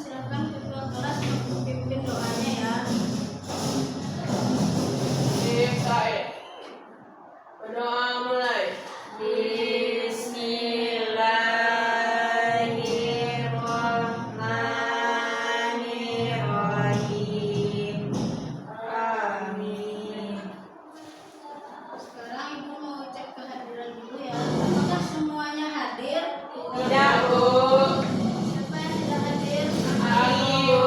silakan ketua kelas untuk pimpin doanya ya. Baik. Berdoa mulai. Bismillahirrahmanirrahim. Amin. Sekarang ibu mau cek kehadiran dulu ya. Apakah semuanya hadir? Tidak, Bu. Siapa yang tidak hadir? Aku, Bu.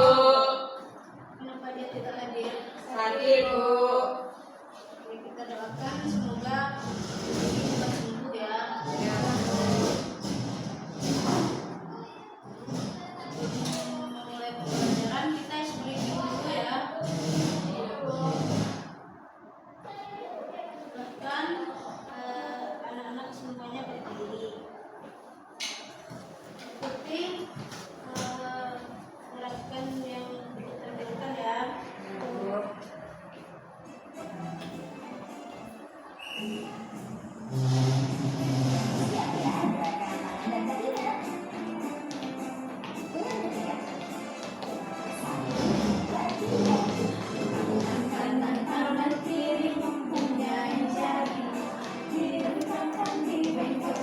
Kenapa dia tidak hadir? Sakit, Bu. Oke, kita doakan semoga cepat sembuh ya. Mulai pembelajaran kita briefing dulu ya. Silakan anak-anak semuanya berdiri. Ikuti gerakan yang ditampilkan ya. Kanan kiri mempunyai jari, kiri kanan di bengkel ya.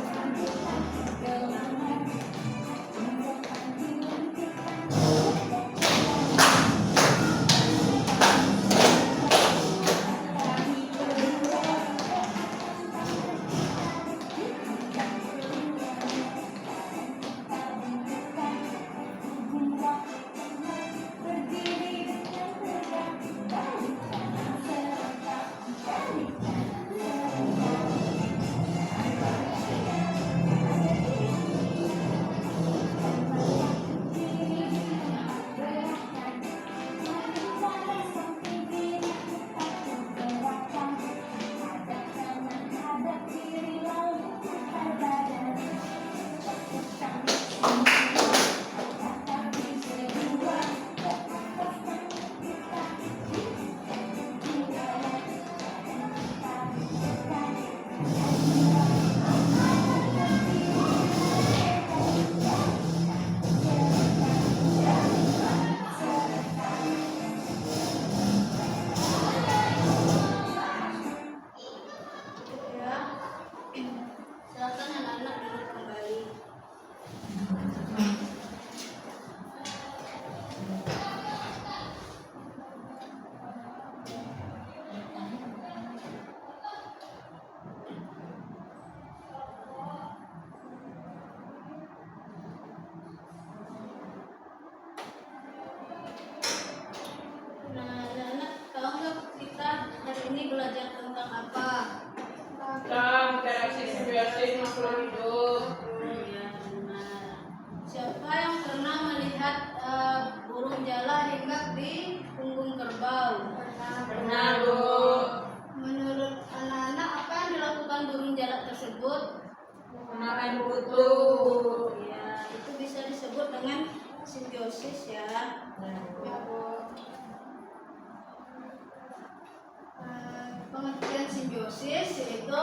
Silakan anak-anak duduk kembali. Nah, anak-anak tahu nggak kita hari ini belajar tentang apa? Tentang interaksi simbiosis makhluk hidup. Ya, benar. Siapa yang pernah melihat burung jala hinggap di punggung kerbau? Benar, Bu. Menurut anak-anak, apa yang dilakukan burung jala tersebut? Makan kutu. Ya, itu bisa disebut dengan simbiosis ya. Ya, Bu. Pengertian simbiosis yaitu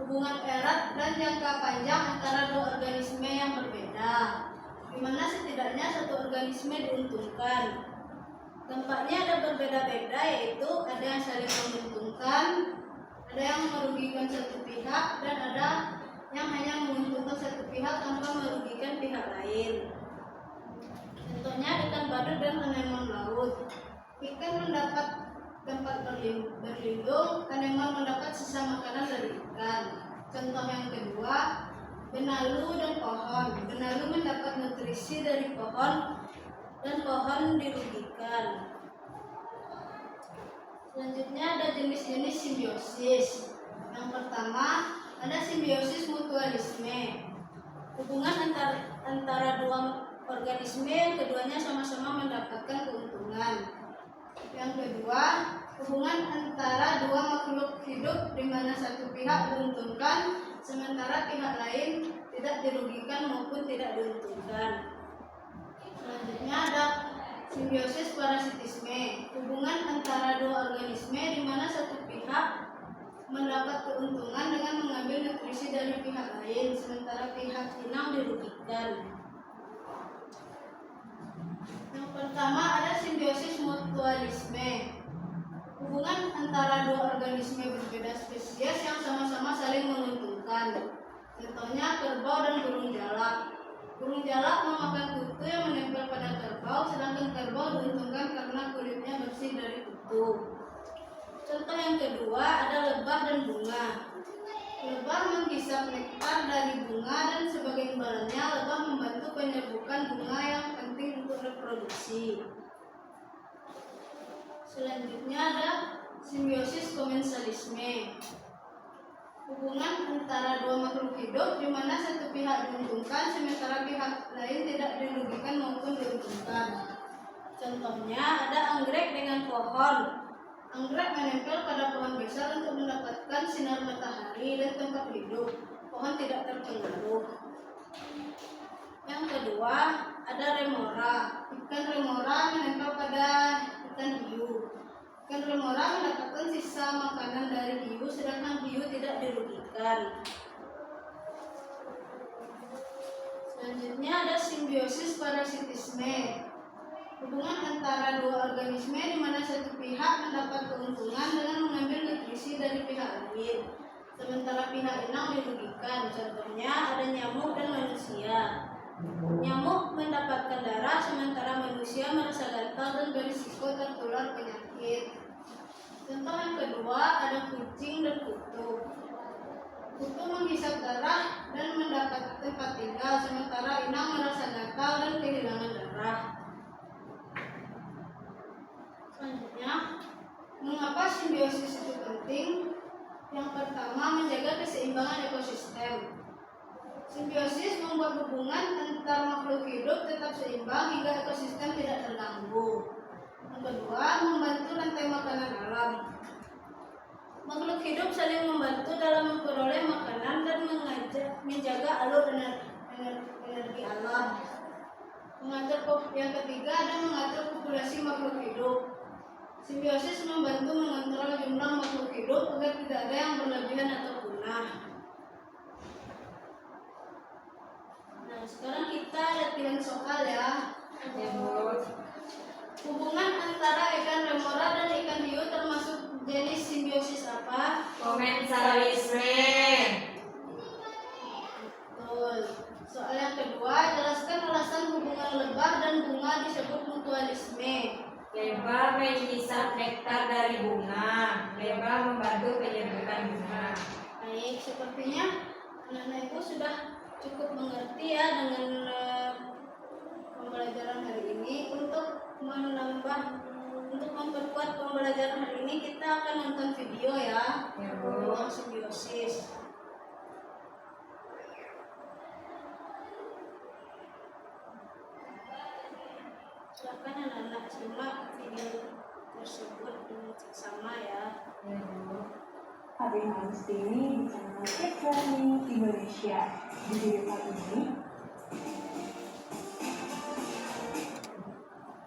hubungan erat dan jangka panjang antara dua organisme yang berbeda, di mana setidaknya satu organisme diuntungkan. Dampaknya ada berbeda-beda, yaitu ada yang saling menguntungkan, ada yang merugikan satu pihak, dan ada yang hanya menguntungkan satu pihak tanpa merugikan pihak lain. Contohnya ikan badut dan anemon laut. Ikan mendapat tempat berlindung, anemon mendapat sisa makanan dari ikan. Contoh yang kedua, benalu dan pohon. Benalu mendapat nutrisi dari pohon dan pohon dirugikan. Selanjutnya ada jenis-jenis simbiosis. Yang pertama, ada simbiosis mutualisme. Hubungan antara dua organisme yang keduanya sama-sama mendapatkan keuntungan. Yang kedua, hubungan antara dua makhluk hidup di mana satu pihak diuntungkan sementara pihak lain tidak dirugikan maupun tidak diuntungkan. Selanjutnya ada simbiosis parasitisme. Hubungan antara dua organisme di mana satu pihak mendapat keuntungan dengan mengambil nutrisi dari pihak lain sementara pihak inang dirugikan. Yang pertama ada simbiosis mutualisme. Hubungan antara dua organisme berbeda spesies yang sama-sama saling menguntungkan. Contohnya kerbau dan burung jalak. Burung jalak memakan kutu yang menempel pada kerbau, sedangkan kerbau diuntungkan karena kulitnya bersih dari kutu. Contoh yang kedua ada lebah dan bunga. Lebah menghisap nektar dari bunga dan sebagai imbalannya lebah membantu penyerbukan bunga yang penting untuk reproduksi. Selanjutnya ada simbiosis komensalisme. Hubungan antara dua makhluk hidup di mana satu pihak diuntungkan sementara pihak lain tidak dirugikan maupun diuntungkan. Contohnya ada anggrek dengan pohon. Anggrek menempel pada pohon besar untuk mendapatkan sinar matahari dan tempat hidup. Pohon tidak terpengaruh. Yang kedua ada remora. Ikan remora menempel pada ikan hiu. Ikan remora mendapatkan sisa makanan dari hiu, sedangkan hiu tidak dirugikan. Selanjutnya ada simbiosis parasitisme. Hubungan antara dua organisme di mana satu pihak mendapat keuntungan dengan mengambil nutrisi dari pihak lain, sementara pihak inang dirugikan. Contohnya ada nyamuk dan manusia. Nyamuk mendapatkan darah sementara manusia merasa gatal dan berisiko tertular penyakit. Contoh yang kedua ada kucing dan kutu. Kutu menghisap darah dan mendapat tempat tinggal, sementara inang merasa gatal dan kehilangan darah. Selanjutnya, mengapa simbiosis itu penting? Yang pertama, menjaga keseimbangan ekosistem. Simbiosis membuat hubungan antar makhluk hidup tetap seimbang hingga ekosistem tidak terganggu. Yang kedua, membantu rantai makanan alam. Makhluk hidup saling membantu dalam memperoleh makanan dan menjaga alur energi alam. Yang ketiga ada mengatur populasi makhluk hidup. Simbiosis membantu mengontrol jumlah makhluk hidup agar tidak ada yang berlebihan atau punah. Nah, sekarang kita latihan soal ya. Hubungan antara ikan remora dan ikan hiu termasuk jenis simbiosis apa? Komensalisme. Betul. Soal yang kedua, jelaskan alasan hubungan lebah dan bunga disebut mutualisme. Lebah menghisap nektar dari bunga. Lebah membantu penyerbukan bunga. Baik, sepertinya anak-anak itu sudah cukup mengerti ya dengan pembelajaran hari ini. Untuk memperkuat pembelajaran hari ini kita akan nonton video ya. Video simbiosis. Silakan anak-anak simak video tersebut dengan seksama ya. Abi Agustini di channel Keep Learning Indonesia. Di video kali ini,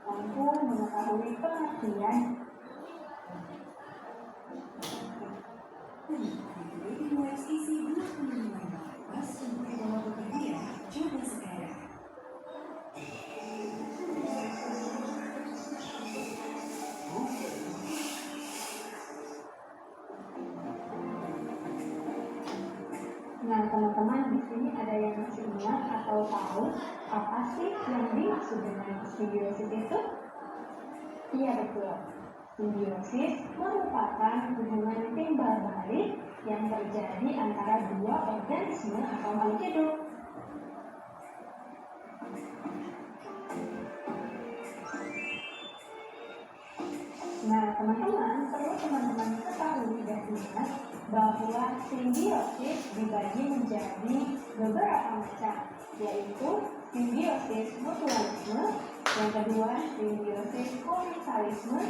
mampu mengetahui pengertian isi 25 pas sampai dalam bekerja. Coba sekarang. Nah, teman-teman, di sini ada yang masih ingat atau tahu apa sih yang dimaksud dengan simbiosis itu? Iya, betul. Simbiosis merupakan hubungan timbal balik yang terjadi antara dua organisme atau makhluk hidup. Nah, teman-teman, perlu teman-teman ketahui dan ingat bahwa simbiosis dibagi menjadi beberapa macam, yaitu simbiosis mutualisme, yang kedua simbiosis komensalisme,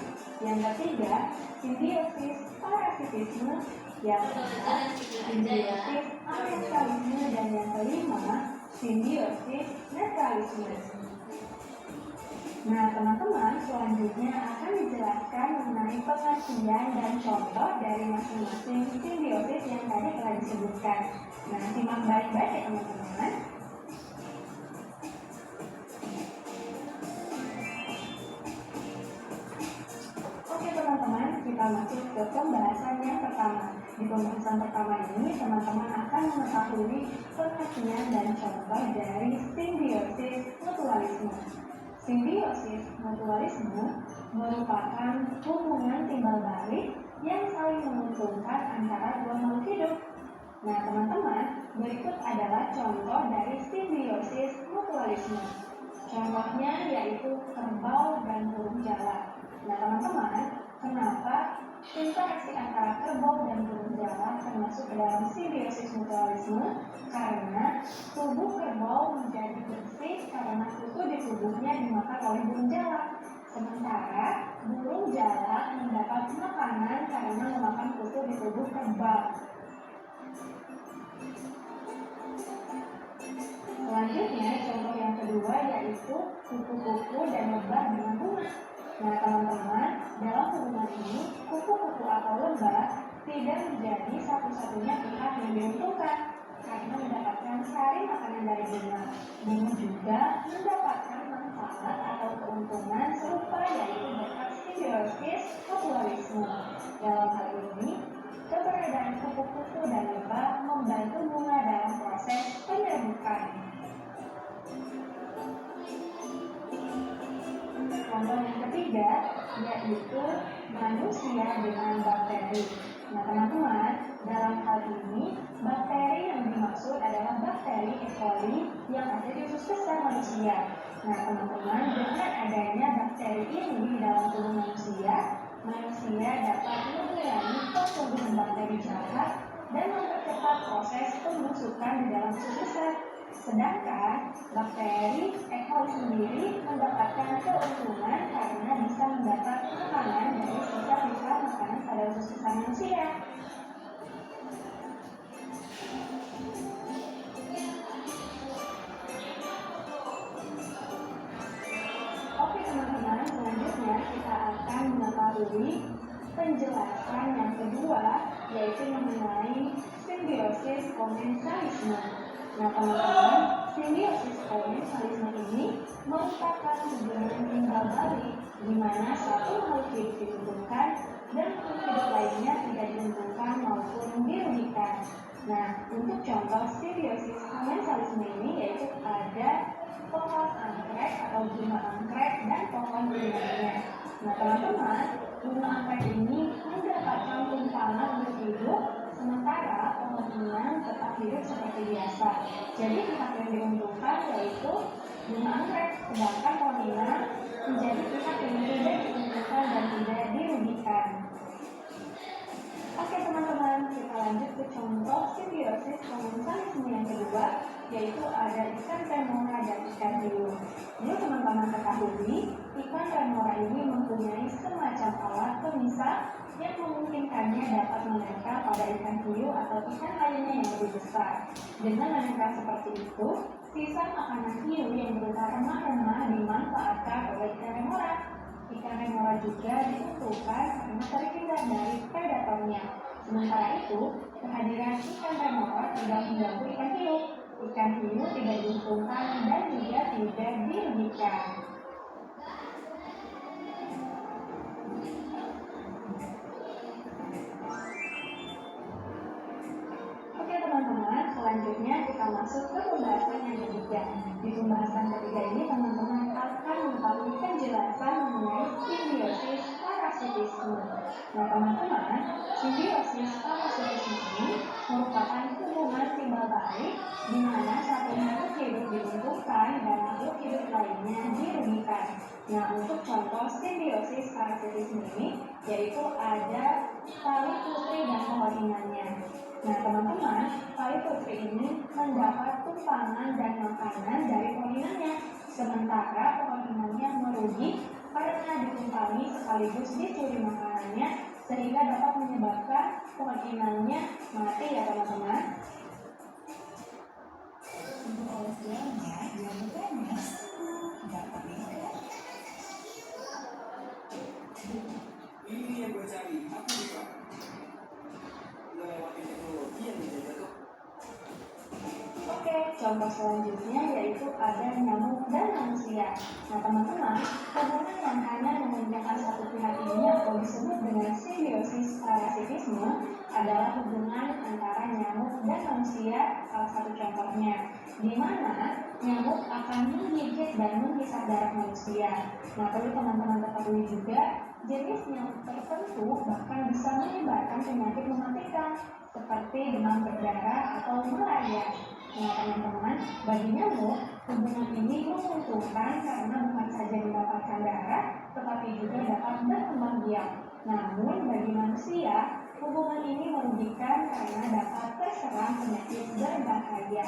yang ketiga simbiosis parasitisme, yang keempat simbiosis amensalisme, dan yang kelima simbiosis netralisme. Nah, teman-teman, selanjutnya akan dijelaskan mengenai pengertian dan contoh dari masing-masing simbiosis yang tadi telah disebutkan. Nah, simak baik-baik ya teman-teman. ke pembahasan yang pertama. Di pembahasan pertama ini, teman-teman akan mengetahui pengertian dan contoh dari simbiosis mutualisme. Simbiosis mutualisme merupakan hubungan timbal balik yang saling menguntungkan antara dua makhluk hidup. Nah, teman-teman, berikut adalah contoh dari simbiosis mutualisme. Contohnya yaitu kerbau dan burung jalak. Nah, teman-teman, kenapa interaksi antara kerbau dan burung jalak termasuk ke dalam simbiosis mutualisme? Karena tubuh kerbau menjadi bersih karena kutu di tubuhnya dimakan oleh burung jalak. Sementara burung jalak mendapat makanan karena memakan kutu di tubuh kerbau. Selanjutnya, contoh yang kedua yaitu kupu-kupu dan lebah dengan bunga. Nah, teman-teman, dalam hubungan ini, kupu-kupu atau lebah tidak menjadi satu-satunya pihak yang diuntungkan karena mendapatkan sari makanan dari bunga. Bunga juga mendapatkan manfaat atau keuntungan serupa yaitu berkat simbiosis mutualisme. Dalam hal ini, keberadaan kupu-kupu dan lebah membantu bunga dalam proses penyerbukan. Contoh yang ketiga yaitu manusia dengan bakteri. Nah, teman-teman, dalam hal ini bakteri yang dimaksud adalah bakteri E. coli yang ada di usus besar manusia. Nah, teman-teman, dengan adanya bakteri ini di dalam tubuh manusia dapat mengurangi pertumbuhan bakteri jahat dan mempercepat proses pembusukan di dalam usus besar. Sedangkan bakteri E. coli sendiri mendapatkan keuntungan karena bisa mendapat makanan dari sisa-sisa makanan pada usus besar manusia. Oke teman-teman, selanjutnya kita akan mengetahui penjelasan yang kedua yaitu mengenai simbiosis komensalisme. Nah, teman-teman, simbiosis komensalisme ini merupakan hubungan timbal balik di mana satu makhluk hidup diuntungkan dan makhluk hidup lainnya tidak diuntungkan maupun dirugikan. Nah, untuk contoh simbiosis komensalisme ini yaitu ada pohon anggrek atau bunga anggrek dan pohon bunganya. Nah, teman-teman, bunga anggrek ini mendapatkan tumpangan untuk hidup, sementara pohon pinang tetap hidup seperti biasa. Jadi pihak yang diuntungkan yaitu bunga anggrek, sedangkan pohon pinang menjadi pihak yang tidak diuntungkan dan tidak dirugikan. Oke teman-teman, kita lanjut ke contoh simbiosis komensalisme yang kedua, yaitu ada ikan remora dan ikan hiu. Jadi teman-teman ketahui, ikan remora ini mempunyai semacam alat pemisah yang memungkinkannya dapat menempel pada ikan hiu atau ikan lainnya yang lebih besar. Dengan menempel seperti itu, sisa makanan hiu yang berupa remah-remah dimanfaatkan oleh ikan remora. Ikan remora juga diuntungkan karena terhindar dari predatornya. Sementara itu, kehadiran ikan remora tidak mengganggu ikan hiu. Ikan hiu tidak diuntungkan dan juga tidak dirugikan. Oke teman-teman, selanjutnya kita masuk ke pembahasan yang ketiga. Di pembahasan ketiga ini teman-teman akan mengetahui penjelasan mengenai simbiosis parasitisme. Nah teman-teman, simbiosis parasitisme ini merupakan hubungan timbal balik di mana satu makhluk hidup diuntungkan dan makhluk hidup lainnya dirugikan. Nah untuk contoh simbiosis parasitisme ini yaitu ada tali putri dan pohon inangnya. Nah teman-teman, tali putri ini mendapat tumpangan dan makanan dari pohon inangnya, sementara pohon inangnya merugi karena ditumpangi sekaligus dicuri makanannya sehingga dapat menyebabkan pohon inangnya mati ya teman-teman. Untuk oleh-olehnya, dilakukannya dapat dimakan. Ini yang gue cari, apa nih Pak? Udah lewatin teknologi yang dijaga tuh. Oke, contoh selanjutnya yaitu ada nyamuk dan manusia. Nah teman-teman, hubungan yang hanya mementingkan satu pihak ini atau disebut dengan simbiosis parasitisme adalah hubungan antara nyamuk dan manusia, salah satu contohnya, di mana nyamuk akan menggigit dan menghisap darah manusia. Nah perlu teman-teman ketahui juga, jenis nyamuk tertentu bahkan bisa menyebarkan penyakit mematikan seperti demam berdarah atau malaria. Nah teman-teman, bagi nyamuk, hubungan ini menguntungkan karena bukan saja mendapatkan darah, tetapi juga dapat berkembang biak. Namun bagi manusia, hubungan ini merugikan karena dapat terserang penyakit berbahaya.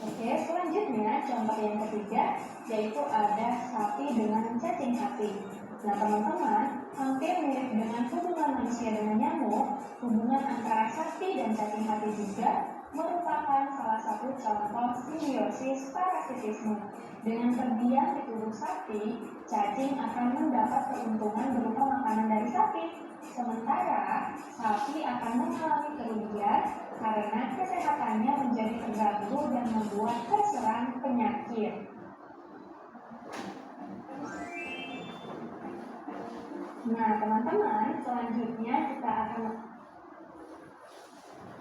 Oke, selanjutnya contoh yang ketiga yaitu ada sapi dengan cacing hati. Nah teman-teman, hampir mirip dengan hubungan manusia dengan nyamuk, hubungan antara sapi dan cacing hati juga merupakan salah satu contoh simbiosis parasitisme. Dengan terdiam di tubuh sapi, cacing akan mendapat keuntungan berupa makanan dari sapi. Sementara sapi akan mengalami kerugian karena kesehatannya menjadi terganggu dan membuat terserang penyakit. Nah teman-teman, selanjutnya kita akan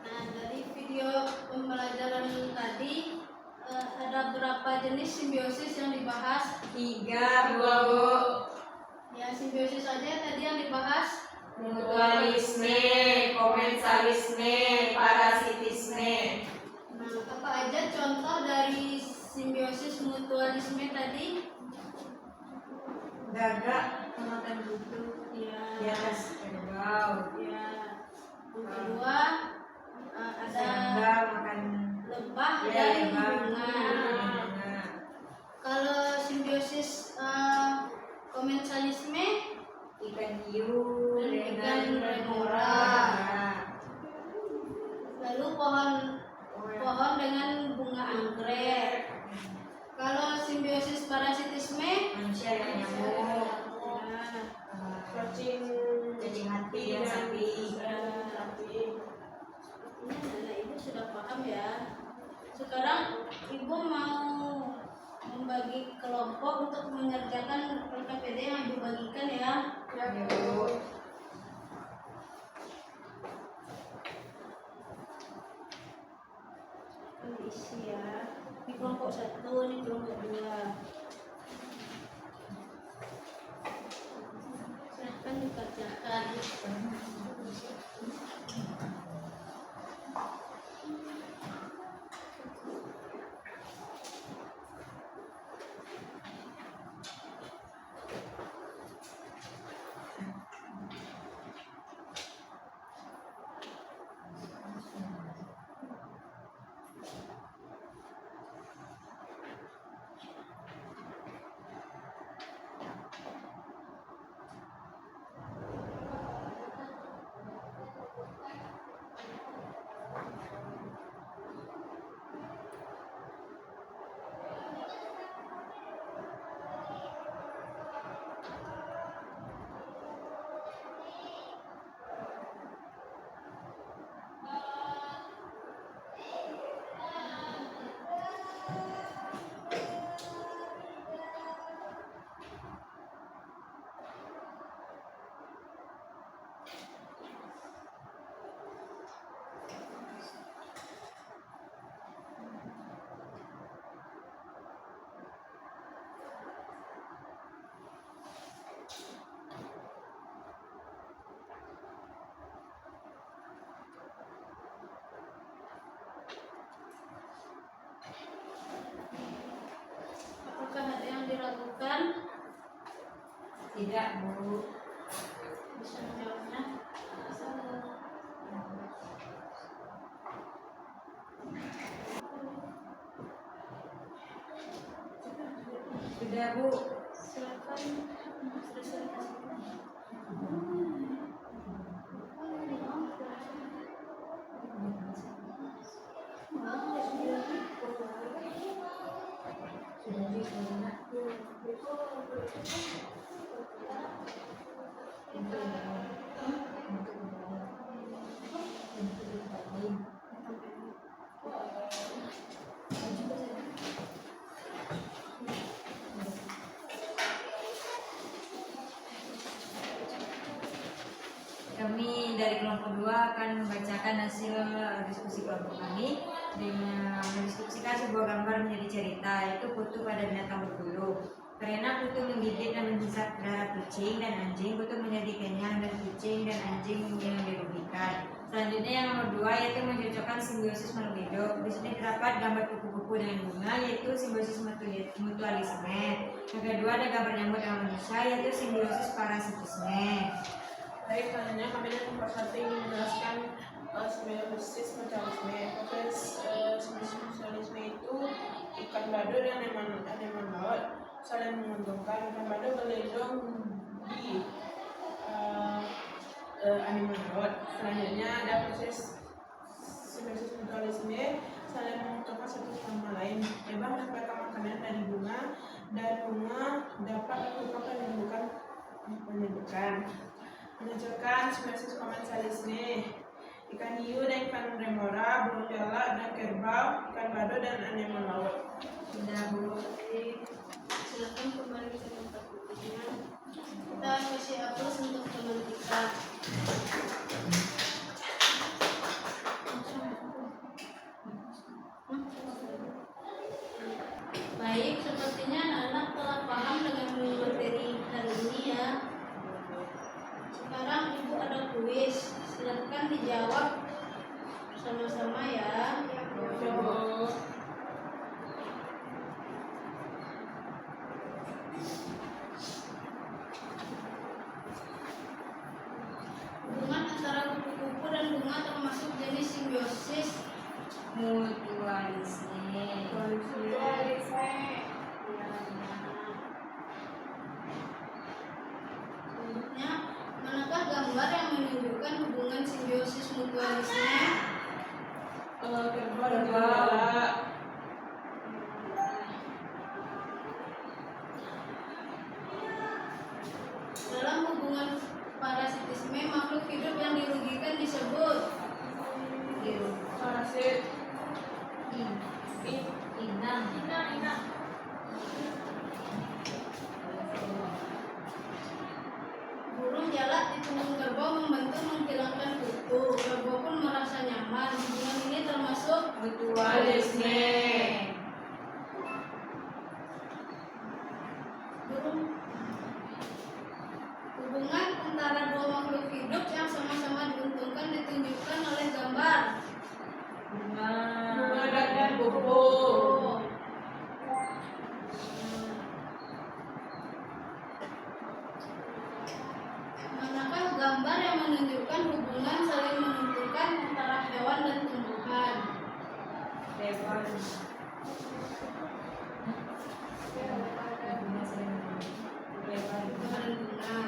dari video pembelajaran tadi ada berapa jenis simbiosis yang dibahas? 3, Bu. Ya, simbiosis saja tadi yang dibahas. Mutualisme, komensalisme, parasitisme. Nah, apa aja contoh dari simbiosis mutualisme tadi? Gagak makan kutu Ya, di atas kerbau. ya. Yang kedua ada Serangga makan lebah ya, dan lebah. bunga. Kalau simbiosis komensalisme Ikan hiu dan dengan ikan remora. Lalu pohon dengan bunga anggrek. Kalau simbiosis parasitisme, Manusia yang nyamuk. ya, Cacing hati dan sapi. Nah, ibu sudah paham ya. Sekarang ibu mau membagi kelompok untuk mengerjakan LKPD yang ibu bagikan ya. Yuk. Isi ya. Ini kelompok 1, ini kelompok 2. Silahkan dikerjakan. Apakah ada yang diragukan? Tidak, Bu. Bisa menjawabnya. Sudah, Bu. Silakan. akan membacakan hasil diskusi kelompok kami dengan mendiskusikan sebuah gambar menjadi cerita, yaitu Kutu pada binatang berbulu. Karena kutu menggigit dan menghisap darah kucing dan anjing, kutu menjadi kenyang dan kucing dan anjing yang dirugikan. Selanjutnya yang nomor 2 yaitu mencocokkan simbiosis makhluk hidup. Di sini terdapat gambar kupu-kupu dengan bunga, yaitu simbiosis mutualisme. Yang kedua ada gambar nyamuk dengan manusia, yaitu simbiosis parasitisme. Baik, selanjutnya kami dari kelompok 1 ingin menjelaskan simbiosis mutualisme. Proses simbiosis mutualisme itu ikan badu dan aneman laut saling menguntungkan. Ikan badu berlindung di aneman laut. Selanjutnya ada proses simbiosis mutualisme saling menguntungkan satu sama lain. Lebah mendapatkan makanan dari bunga dan bunga dapat menimbulkan menunjukkan simbiosis komensalisme. Ikan hiu dan ikan remora, burung jalak dan kerbau, ikan badu dan aneman laut. Sudah Bu. Silakan kembali ke tempat duduknya. Kita kasih aplaus untuk teman kita. Baik, sepertinya anak-anak telah paham dengan materi hari ini ya. Sekarang Ibu ada kuis, silakan dijawab sama-sama ya. Hubungan antara kupu-kupu dan bunga termasuk jenis simbiosis. Mutualisme. Selanjutnya, manakah gambar yang menunjukkan hubungan simbiosis mutualisme? Kerbau dan jalak. Dalam hubungan parasitisme, makhluk hidup yang dirugikan disebut Parasit. Inang. burung jalak di punggung kerbau membantu menghilangkan kutu. Kerbau pun merasa nyaman. Hubungan ini termasuk Mutualisme. burung. Hubungan antara dua makhluk hidup yang sama-sama diuntungkan ditunjukkan oleh gambar. Bunga. Bunga dan kupu. Oh. Manakah gambar yang menunjukkan hubungan saling menguntungkan antara hewan dan tumbuhan? Hewan. Hewan dan bunga.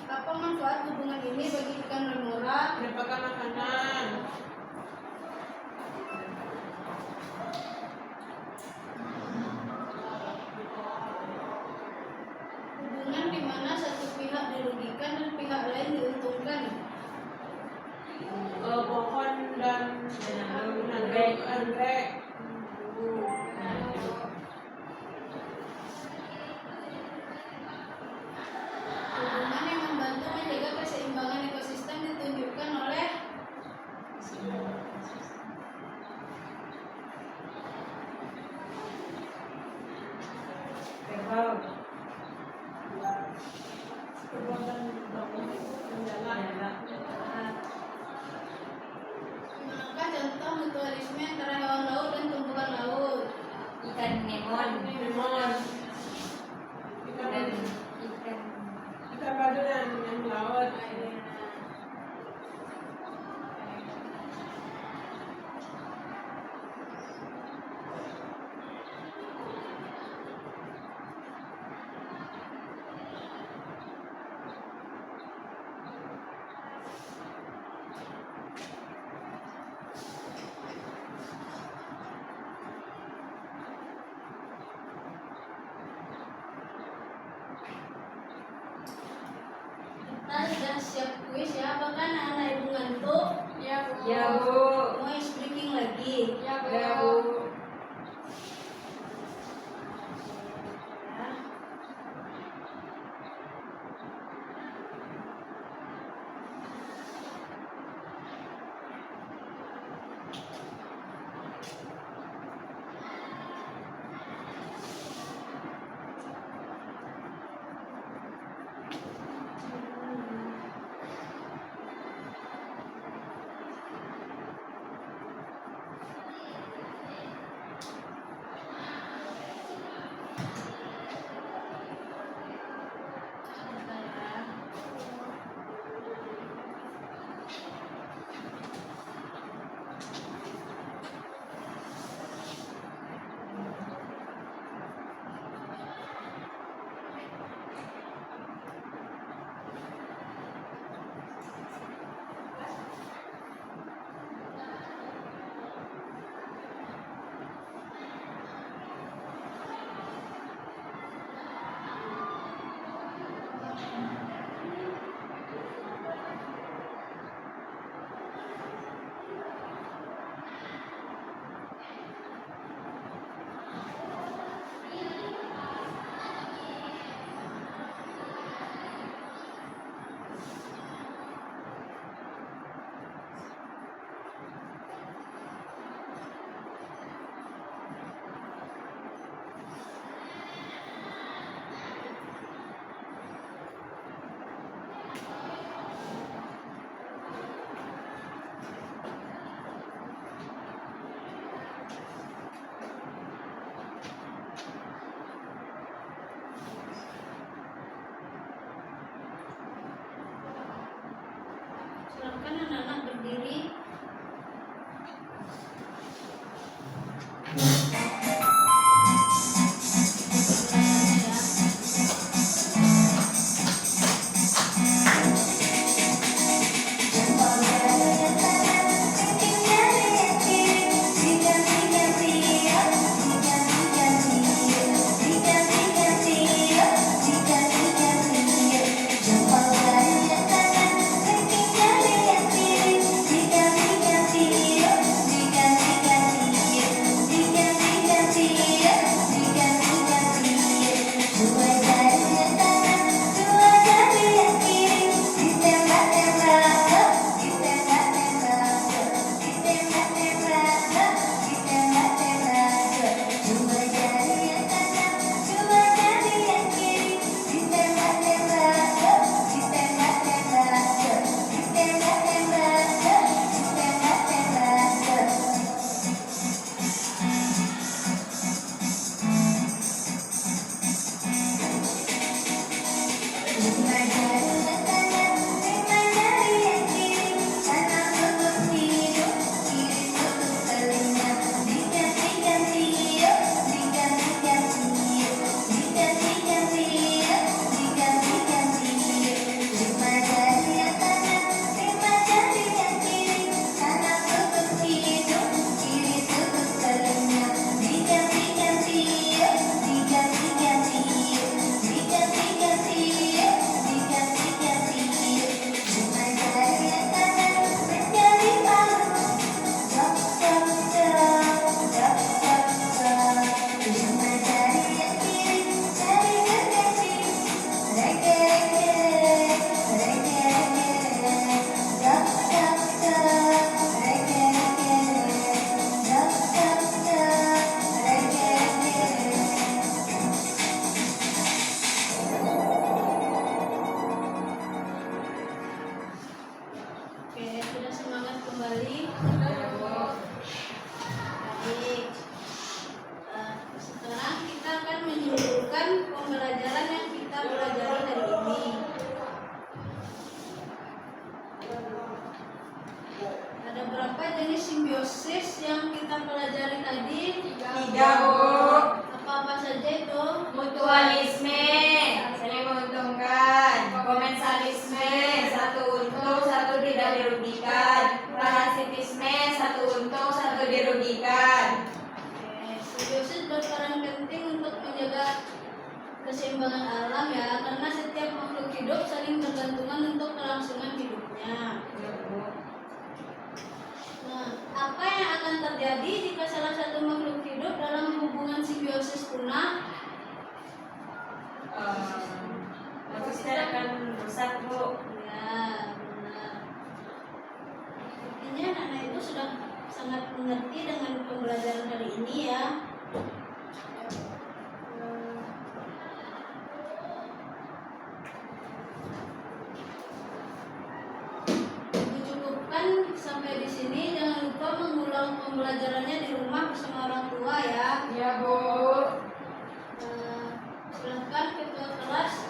Apa manfaat hubungan ini bagi ikan remora? Mendapatkan makanan. Hubungan di mana satu pihak dirugikan dan pihak lain diuntungkan. Pohon dan anggrek. Hubungan yang membantu menjaga keseimbangan ekosistem ditunjukkan oleh Kerbau. Kerbau dan jalak. manakah contoh mutualisme antara hewan laut dan tumbuhan laut? Ikan nemon. Lemon. Dan Ikan ikan ikan badu dan yang laut. Kita sudah siap kuis ya, apakah anak-anak ibu ngantuk? Ya, Ya Bu. Mau speaking lagi? Ya Bu. Silakan anak-anak berdiri. Oke, sudah semangat kembali. Baik. Sekarang kita akan menyimpulkan pembelajaran yang kita pelajari hari ini. Ada berapa jenis simbiosis yang kita pelajari tadi? 3, Bu. Apa-apa saja itu? Mutualisme, saling menguntungkan. Komensalisme, satu untung, satu tidak dirugikan. Parasitisme, satu untung, satu dirugikan. Oke, simbiosis berperan penting untuk menjaga keseimbangan alam ya, karena setiap makhluk hidup saling bergantungan untuk kelangsungan hidupnya. Nah, apa yang akan terjadi jika salah satu makhluk hidup dalam hubungan simbiosis punah? Ekosistem akan rusak, Bu. Ya, benar. Intinya anak-anak itu sudah sangat mengerti dengan pembelajaran hari ini ya. Cukupkan sampai di sini. Jangan lupa mengulang pembelajarannya di rumah bersama orang tua ya. Ya, Bu. Silakan ketua kelas